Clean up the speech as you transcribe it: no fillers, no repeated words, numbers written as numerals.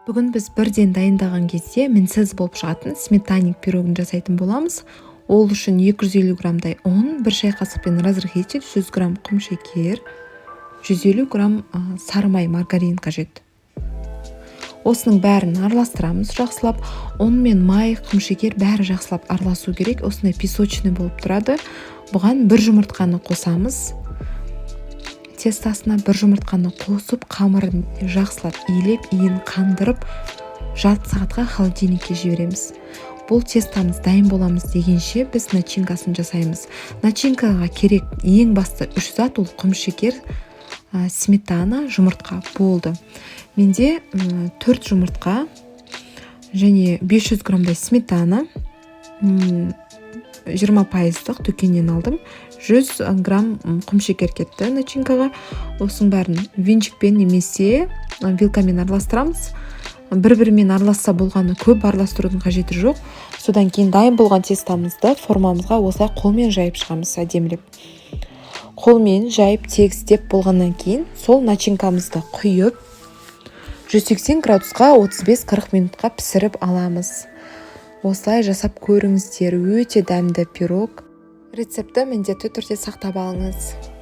Бүгін біз бірден дайындаған кезде мінсіз болып шығатын сметанник пирогын жасайтын боламыз. Ол үшін 250 граммдай ұн, 1 шай қасықпен разрыхитель, 100 грамм құмшекер, 150 грамм сары май маргарин қажет. Осының бәрін араластырамыз жақсылап. Ұн мен май, құмшекер бәрі жақсылап араласу керек. Осындай песочный болып тұрады. Бұған 1 жұмыртқаны қосамыз. Тестасына 1 жұмыртқаны қосып, қамырын жақсылап иілеп, иін қандырып, жарты сағатқа холодильникке жібереміз. Бұл тестамыз дайын боламыз дегенше біз начинкасын жасаймыз. Начинкаға керек ең басты 3 зат, ол құмшекер, сметана, жұмыртқа болды. Менде 4 жұмыртқа және 500 граммдай сметана, 20%-лық дүкеннен алдым. 100 грамм құмшекер кетті начинкаға. Осының бәрін венчикпен немесе вилкамен араластырамыз. Бір-бірімен араласса болғаны, көп араластырудың қажеті жоқ. Содан кейін дайын болған тестамызды формамызға осылай қолмен жайып шығамыз әдемілеп. Қолмен жайып тегістеп болғаннан кейін сол начинкамызды құйып 180 градусқа 35-40 минутқа пісіріп аламыз. Осылай жасап көріңіздер, өте дәмді пирог. Рецепті міндетті түрде сақтап алыңыз.